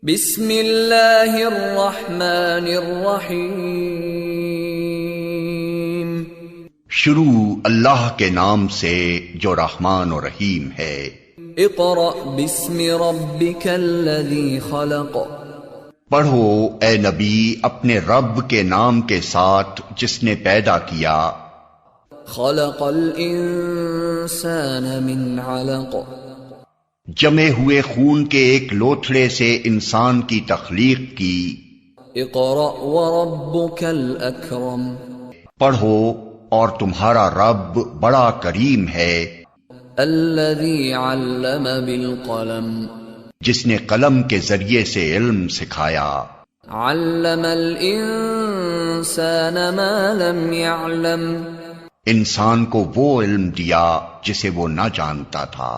बिस्मिल्लाहिर्रहमानिर्रहीम। शुरू अल्लाह के नाम से जो रहमान और रहीम है। इक़रा बिस्मि रब्बिकल्लज़ी खलक़। पढ़ो ए नबी अपने रब के नाम के साथ जिसने पैदा किया। खलक़ल इंसान मिन अलक़। जमे हुए खून के एक लोथड़े से इंसान की तख्लीक की। इक़रा व रब्बुकल अकरम। पढ़ो और तुम्हारा रब बड़ा करीम है। अल्लज़ी अल्लम बिल क़लम। जिसने कलम के जरिए से इल्म सिखाया। अल्लमल इंसान मा लम यअलम। इंसान को वो इल्म दिया जिसे वो न जानता था।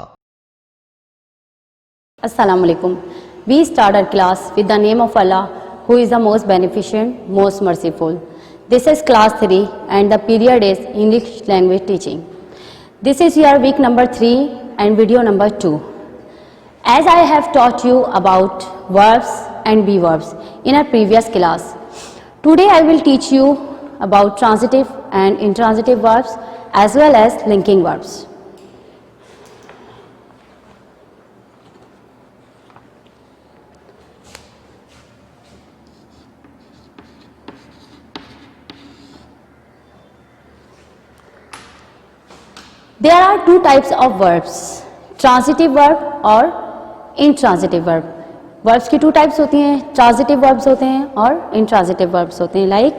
Assalamu alaikum. We start our class with the name of Allah, who is the most beneficent, most merciful. This is class 3 and the period is English language teaching. This is your week number 3 and video number 2. As I have taught you about verbs and be verbs in our previous class, today I will teach you about transitive and intransitive verbs as well as linking verbs. There are two types of verbs, transitive verb और intransitive verb. Verbs की two types होती हैं, transitive verbs होते हैं और intransitive verbs होते हैं. Like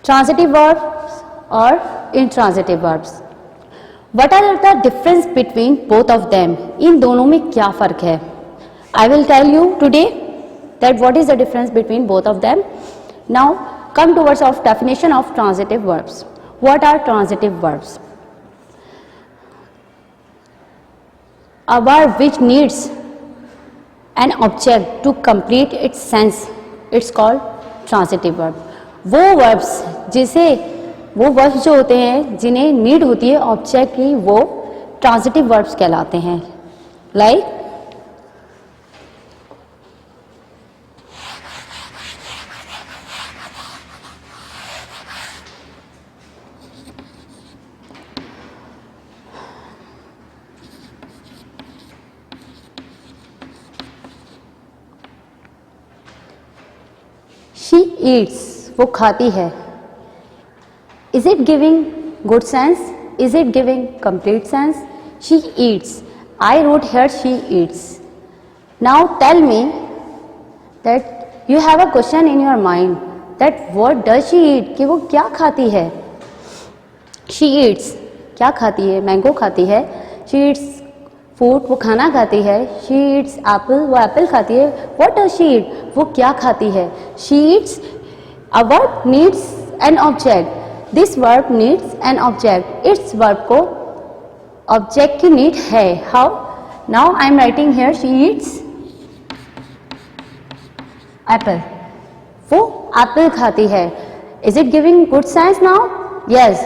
transitive verbs or intransitive verbs. What are the difference between both of them? इन दोनों में क्या फ़र्क है? I will tell you today that what is the difference between both of them. Now come towards of definition of transitive verbs. What are transitive verbs? A verb which needs an object to complete its sense, it's called transitive verb. वो verbs जो होते हैं जिन्हें need होती है object की, वो transitive verbs कहलाते हैं. लाइक शी ईट्स, वो खाती है. Is it giving good sense? Is it giving complete sense? She eats. I wrote here she eats. Now tell me that you have a question in your mind that what does she eat, कि वो क्या खाती है. She Yeats क्या खाती है? Mango खाती है. शी ईट्स फूड, वो खाना खाती है. शी ईट्स एप्पल, वो एप्पल खाती है. व्हाट डज शी ईट, वो क्या खाती है. She Yeats. A verb needs an object. This verb needs an object. Its verb को object की need है. How? Now I am writing here she eats apple. वो apple खाती है. Is it giving good sense now? Yes.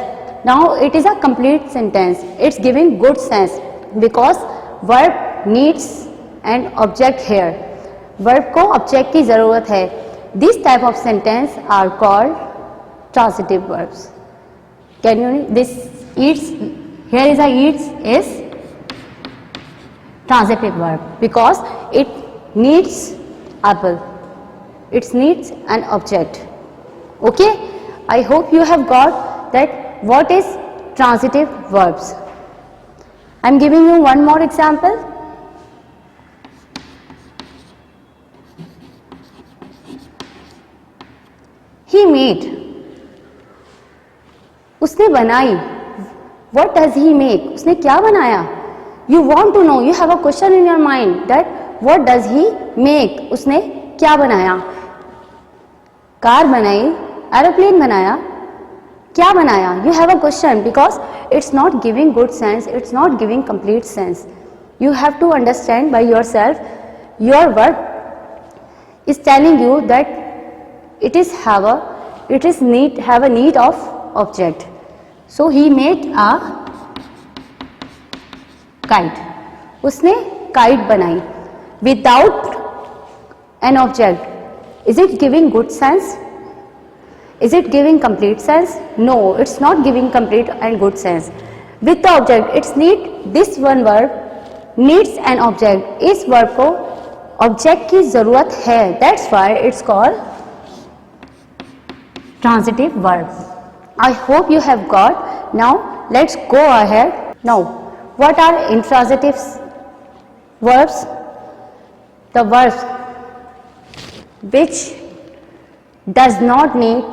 Now it is a complete sentence. It's giving good sense because verb needs an object here. Verb को object की ज़रूरत है. This type of sentence are called transitive verbs. Can you this eats, here is a eats is transitive verb because it needs apple. It needs an object. Okay? I hope you have got that what is transitive verbs. I am giving you one more example. He made, उसने बनाई. What does he make? उसने क्या बनाया? You want to know, you have a question in your mind that what does he make? उसने क्या बनाया? Car बनाई, aeroplane बनाया, क्या बनाया? You have a question because it's not giving good sense, it's not giving complete sense. You have to understand by yourself. Your word is telling you that it have a need of object. So he made a kite. उसने kite बनाई without an object. Is it giving good sense? Is it giving complete sense? No, it's not giving complete and good sense. With the object, it's need this one verb needs an object. इस verb को object की जरूरत है. That's why it's called transitive verb. I hope you have got. Now let's go ahead. Now what are intransitive verbs? The verbs which does not need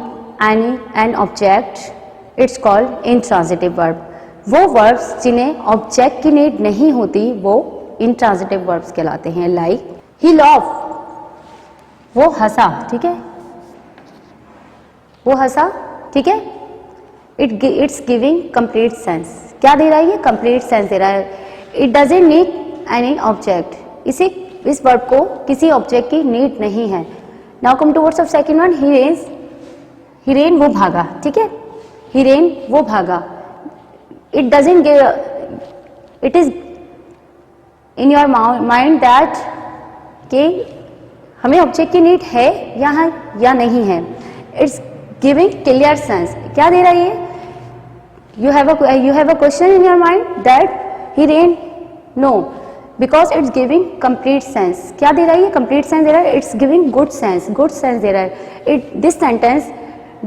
an object, it's called intransitive verb. वो verbs जिन्हें object की need नहीं होती वो intransitive verbs कहलाते हैं. Like he loaf, वो हंसा, ठीक है, वो हंसा, ठीक है. It's giving complete sense. क्या दे रहा है ये? कंप्लीट सेंस दे रहा है. It doesn't need any object. इस वर्ब को किसी ऑब्जेक्ट की नीड नहीं है. Now come to words of second one. He ran, वो भागा, ठीक है. ही रेन, वो भागा. It doesn't give, it is in your mind that कि हमें ऑब्जेक्ट की नीड है या नहीं है. It's giving clear sense. क्या दे रहा है ये? You have a question in your mind that he ran? No, because it's giving complete sense. क्या दे रहा है ये? complete sense दे रहा है. It's giving good sense दे रहा है. This sentence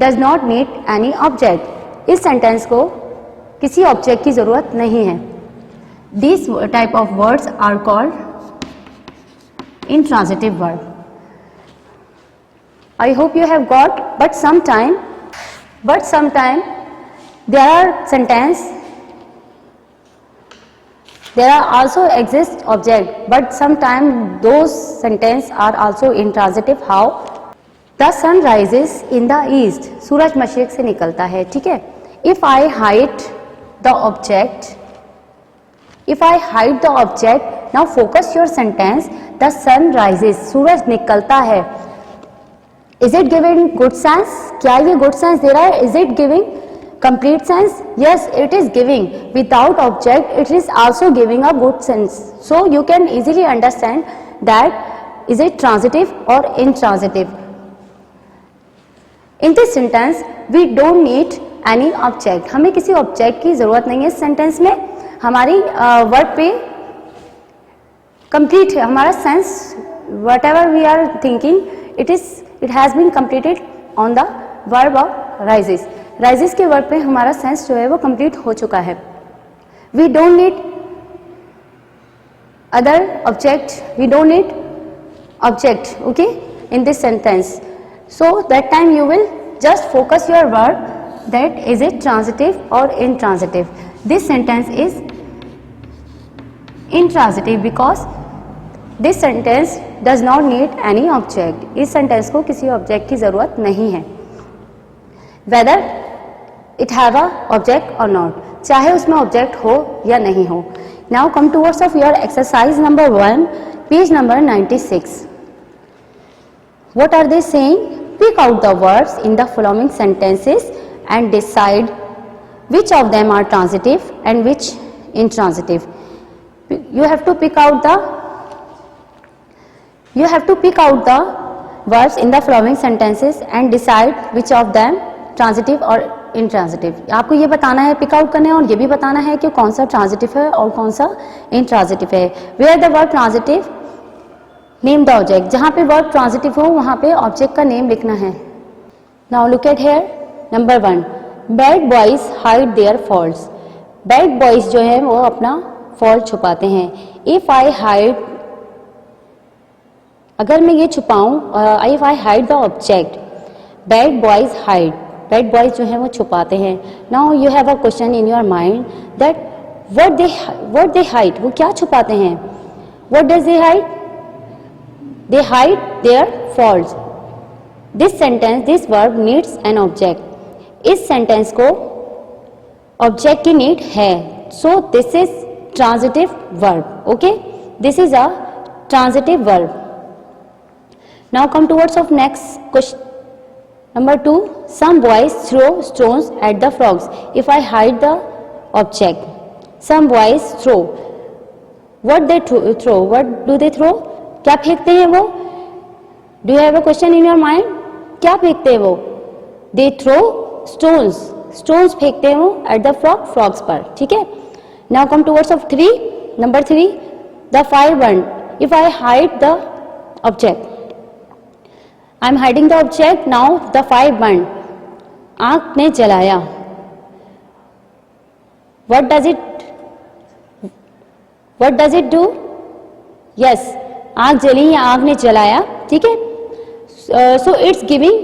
does not need any object. इस सेंटेंस को किसी ऑब्जेक्ट की जरूरत नहीं है. These type of words are called intransitive verb. I hope you have got. But sometime there are sentence, there are also exist object, but sometime those sentence are also intransitive. How? The sun rises in the east. सूरज मशरिक से निकलता है, ठीक है. If I hide the object, now focus your sentence. The sun rises, सूरज निकलता है. Is it giving good sense? क्या ये good sense दे रहा है? Is it giving complete sense? Yes, it is giving. Without object, it is also giving a good sense. So you can easily understand that is it transitive or intransitive. In this sentence, we don't need any object. हमें किसी object की जरूरत नहीं है. इस sentence में हमारी word पे कंप्लीट है. हमारा sense whatever we are thinking it has been completed on the verb of rises. Rises के वर्ड पे हमारा सेंस जो है वो कंप्लीट हो चुका है. We don't need other object, we don't need object, okay, in this sentence. So that time you will just focus your word that is it transitive or intransitive. This sentence is intransitive because this sentence does not need any object. इस sentence को किसी object की जरूरत नहीं है. Whether it have a object or not, चाहे उसमें object हो या नहीं हो. Now come towards of your exercise number 1, page number 96. What are they saying? Pick out the words in the following sentences and decide which of them are transitive and which intransitive. You have to pick out the words in the following sentences and decide which of them transitive or intransitive. आपको ये बताना है, pick out करना है और ये भी बताना है कि कौन सा ट्रांजिटिव है और कौन सा intransitive है. Where the word transitive, name the object. जहाँ पे वर्ड ट्रांजिटिव हो वहाँ पे ऑब्जेक्ट का नेम लिखना है. Now look at here. Number 1, bad boys hide their faults. Bad boys जो है वो अपना फॉल्ट छुपाते हैं. इफ आई हाइड, अगर मैं ये छुपाऊं, if I hide the object, bad boys hide, bad boys जो है वो छुपाते हैं. Now you have a question in your mind that what they hide, वो क्या छुपाते हैं? What does they hide? They hide their faults. This sentence, this verb needs an object. इस सेंटेंस को ऑब्जेक्ट की नीड है, so this is transitive verb. Okay, this is a transitive verb. Now come towards of next question number 2. Some boys throw stones at the frogs. If I hide the object, some boys throw. What they throw? What do they throw? क्या फेंकते हैं वो? Do you have a question in your mind? क्या फेंकते हैं वो? They throw stones. Stones फेंकते हैं वो at the frogs पर, ठीक है? Now come towards of 3. Number 3. The fire burned. If I hide the object, I am hiding the object. Now the fire burned. आग ने जलाया. What does it do? Yes, आग जली या आग ने जलाया, ठीक है? So it's giving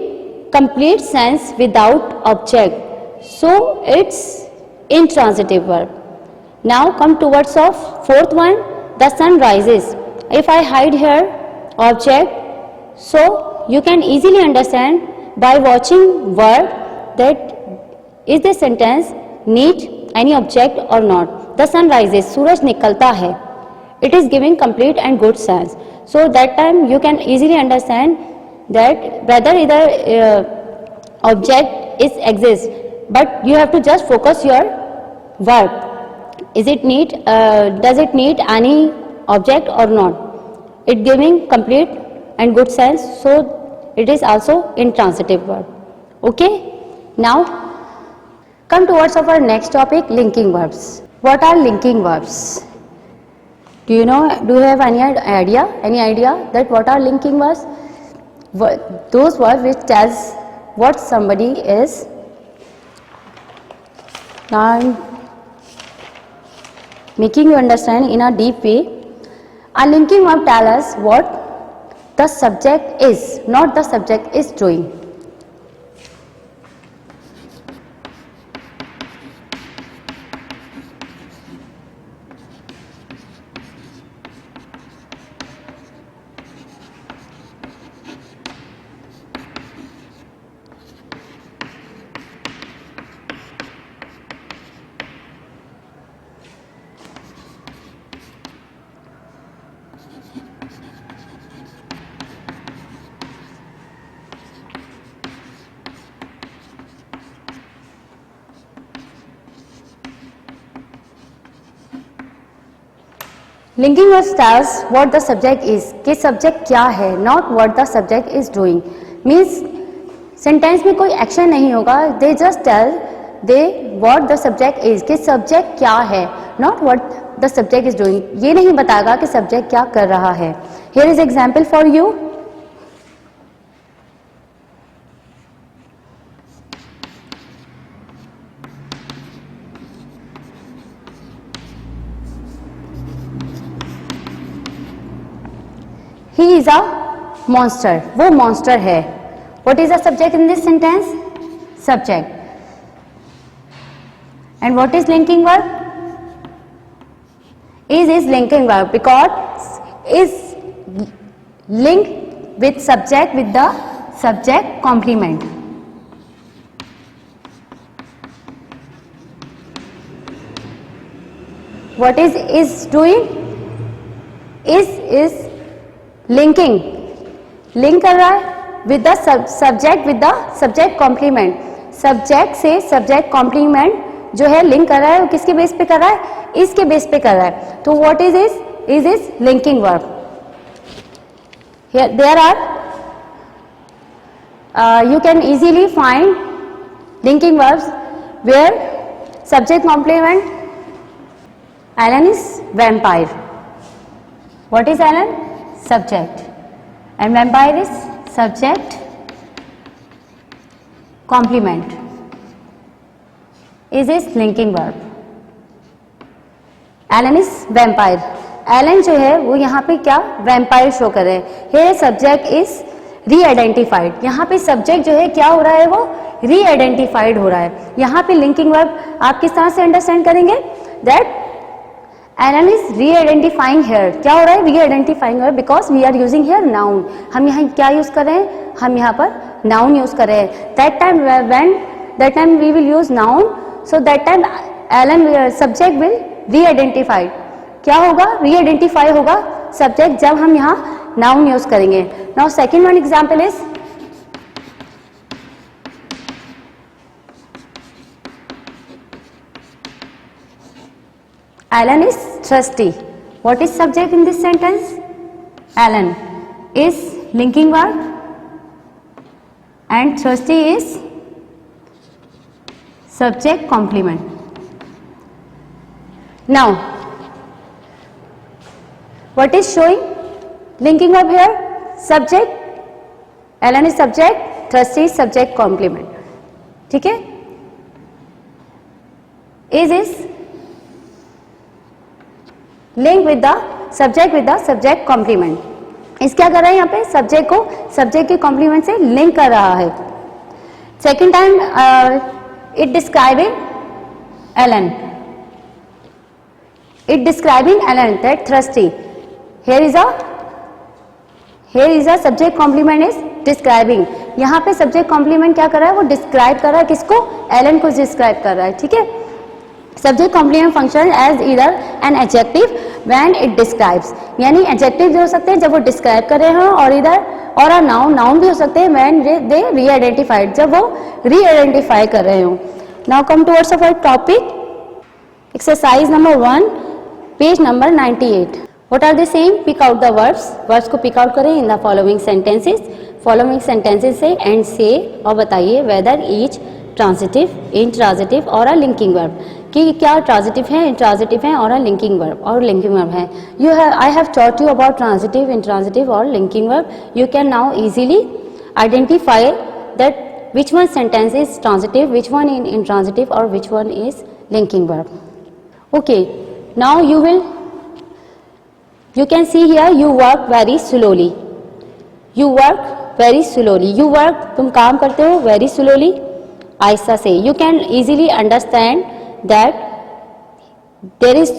complete sense without object. So it's intransitive verb. Now come towards of 4th one. The sun rises. If I hide here object, so you can easily understand by watching word that is the sentence need any object or not. The sun rises, सूरज निकलता है. It is giving complete and good sense. So that time you can easily understand that whether either object is exists, but you have to just focus your verb. Is it need? Does it need any object or not? It giving complete and good sense, so it is also intransitive verb. Okay, now come towards of our next topic, linking verbs. What are linking verbs? Do you know? Do you have any idea? Any idea that what are linking verbs? Those words which tells what somebody is. Now I'm making you understand in a deep way. A linking verb tells us what the subject is, not the subject is doing. Linking verbs tells what the subject is, कि subject क्या है, not what the subject is doing. Means sentence में कोई action नहीं होगा, they just tell they what the subject is, कि subject क्या है, not what the subject is doing. ये नहीं बताएगा कि सब्जेक्ट क्या कर रहा है. Here is example for you. He is a monster. वो monster है. What is the subject in this sentence? Subject. And what is linking verb? Is linking verb because is linked with subject with the subject complement. What is doing? Is linking, link कर रहा है with the subject with the subject complement. Subject से subject complement जो है link कर रहा है, वो किसके बेस पे कर रहा है? इसके बेस पे कर रहा है. तो what is linking verb. Here there are you can easily find linking verbs where subject complement. Alan is vampire. What is Alan? Subject. And vampire is subject complement. Is linking verb. Alan is vampire. Alan जो है वो यहाँ पे क्या vampire show कर रहे हैं. Here subject is re-identified. यहाँ पे subject जो है क्या हो रहा है, वो re-identified हो रहा है. यहाँ पे linking verb आप किस तरह से understand करेंगे? That Alan is re-identifying here. क्या हो रहा है? Re-identifying here because we are using here noun. हम यहाँ क्या यूज कर रहे हैं? हम यहाँ पर noun यूज कर रहे हैं. That time we will use noun. So that time Alan subject will re-identify. क्या होगा? Re-identify होगा subject जब हम यहाँ noun यूज करेंगे. Now second one example is Alan is thirsty. What is subject in this sentence? Alan is linking verb and thirsty is subject complement. Now, what is showing? Linking verb here, subject. Alan is subject, thirsty is subject complement. ठीक है? Is link with the subject complement. इस क्या कर रहा है यहाँ पे? Subject को सब्जेक्ट के कॉम्प्लीमेंट से लिंक कर रहा है. Second time it describing Alan. It describing Alan that thirsty. Here is a subject complement is describing. यहाँ पे सब्जेक्ट कॉम्प्लीमेंट क्या कर रहा है? वो डिस्क्राइब कर रहा है किसको? एलन को डिस्क्राइब कर रहा है. ठीक है. सब्जेक्ट कॉम्प्लीमेंट फंक्शन एज इधर an adjective when it describes. यानी एडजेक्टिव भी हो सकते हैं जब वो डिस्क्राइब कर रहे हो, और इधर और नाउन भी हो सकते हैं व्हेन दे री-आइडेंटिफाइड, जब वो री-आइडेंटिफाई कर रहे हो. Now come towards our topic. Exercise number 1, page number 98. What are they saying? Pick out the verbs को पिक आउट करें इन द फॉलोइंग सेंटेंसेस से एंड से, और बताइए वेदर ईच ट्रांजिटिव, इंट्रांजिटिव और अ लिंकिंग वर्ब, कि क्या ट्रांजिटिव है, इंट्रांजिटिव है और लिंकिंग वर्ब है. I have taught you about transitive, intransitive और linking verb. You can now easily identify that which one sentence is transitive, which one in intransitive और which one is linking verb. Okay, now you can see here you work very slowly. You work very slowly. You work, तुम काम करते हो very slowly, आहिस्ता से. You can easily understand that there is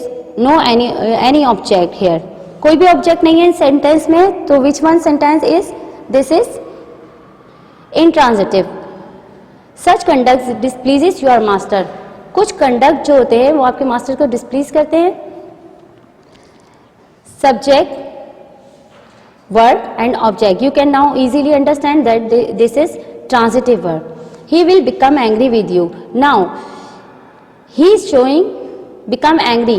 no any object here. कोई भी object नहीं है सेंटेंस में, तो which one sentence is this? is intransitive. Such conduct displeases your master. कुछ कंडक्ट जो होते हैं वो आपके मास्टर को डिस्प्लीज करते हैं. Subject, verb and object. You can now easily understand that this is transitive verb. He will become angry with you. Now, he is showing become angry.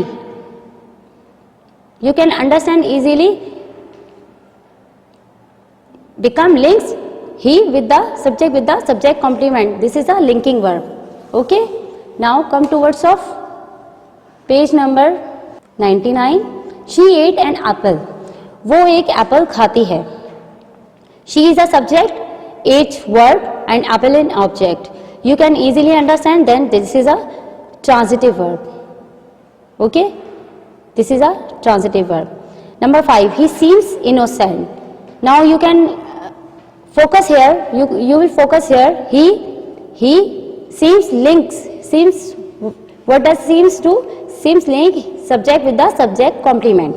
You can understand easily. Become links he with the subject complement. This is a linking verb. Okay. Now come towards of page number 99. She ate an apple. वो एक Apple खाती है. She is a subject, ate verb and apple an object. You can easily understand then this is a transitive verb. Okay? This is a transitive verb. Number 5, he seems innocent. Now you can focus here. You will focus here. He seems links. Seems, what does seems do? Seems link subject with the subject complement.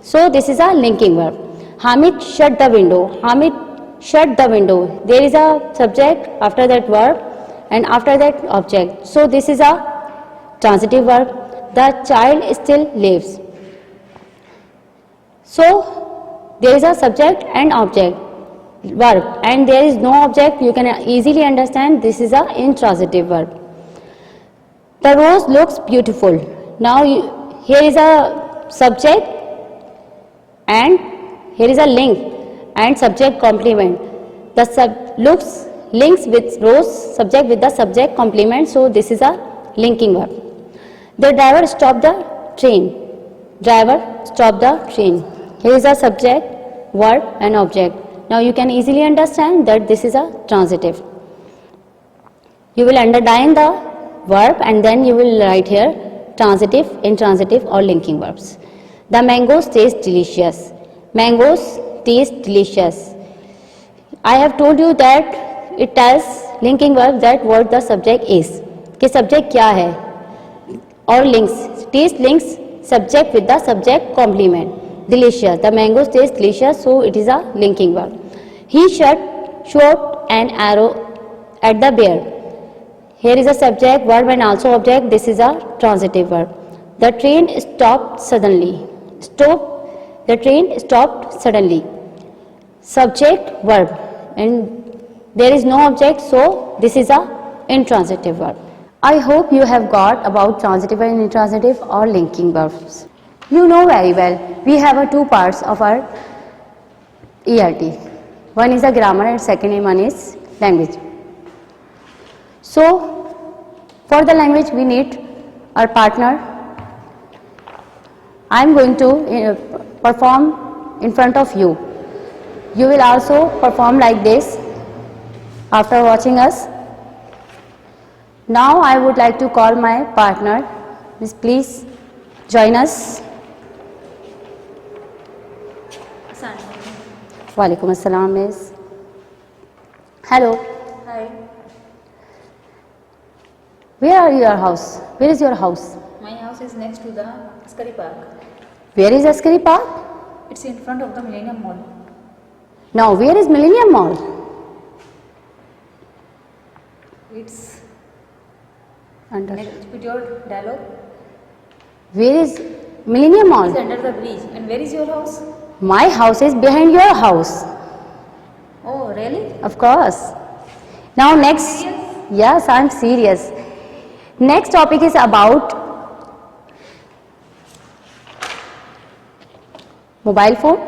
So this is a linking verb. Hamid shut the window. Hamid shut the window. There is a subject after that verb and after that object. So this is a transitive verb. The child still lives. So there is a subject and object verb, and there is no object. You can easily understand this is a intransitive verb. The rose looks beautiful. Now here is a subject and here is a link and subject complement. The links with rose, subject with the subject complement. So this is a linking verb. The driver stopped the train. Driver stopped the train. Here is a subject, verb and object. Now you can easily understand that this is a transitive. You will underline the verb and then you will write here transitive, intransitive or linking verbs. The mangoes taste delicious. Mangoes taste delicious. I have told you that it tells linking verb that what the subject is. कि subject क्या है और links. Taste links subject with the subject complement. Delicious. The mangoes taste delicious, so it is a linking verb. He shot an arrow at the bear. Here is a subject, verb and also object. This is a transitive verb. The train stopped suddenly. The train stopped suddenly. Subject, verb, and there is no object, so this is a intransitive verb. I hope you have got about transitive and intransitive or linking verbs. You know very well, we have two parts of our ERT. One is the grammar and second one is language. So, for the language we need our partner. I am going to perform in front of you. You will also perform like this after watching us. Now I would like to call my partner. Miss, please join us. Walaikum assalam, Miss. Hello. Hi. Where are your house? Where is your house? My house is next to the Askari Park. Where is Askari Park? It's in front of the Millennium Mall. Now, where is Millennium Mall? It's Under. next to your dialogue. Where is Millennium Mall? It's under the bridge. And where is your house? My house is behind your house. Oh, really? Of course. Now next. Serious? Yes, I am serious. Next topic is about mobile phone.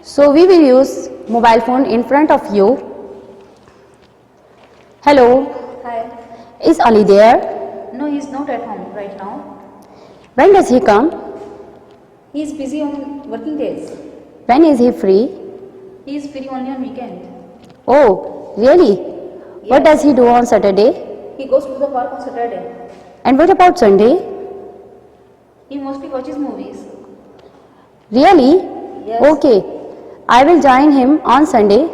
So we will use mobile phone in front of you. Hello. Hi. Is Ali there? No, he's not at home right now. When does he come? He is busy on working days. When is he free? He is free only on weekend. Oh, really? What does he do on Saturday? He goes to the park on Saturday. And what about Sunday? He mostly watches movies. Really? Yes. Okay. I will join him on Sunday.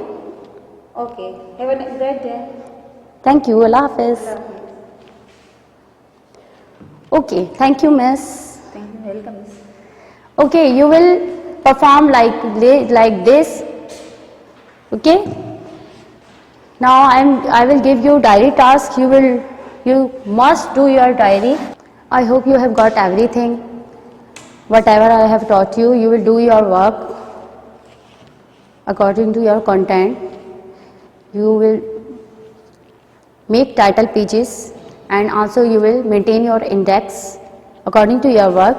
Okay. Have a great day. Thank you. Allah Hafiz. Okay. Thank you, Miss. Thank you. Welcome. Miss. Okay. You will perform like this. Okay. Now I will give you diary task. You must do your diary. I hope you have got everything. Whatever I have taught you, you will do your work according to your content. You will make title pages and also you will maintain your index according to your work.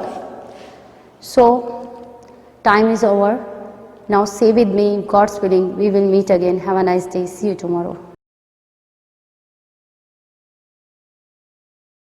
So time is over. Now stay with me. God's willing, we will meet again. Have a nice day. See you tomorrow.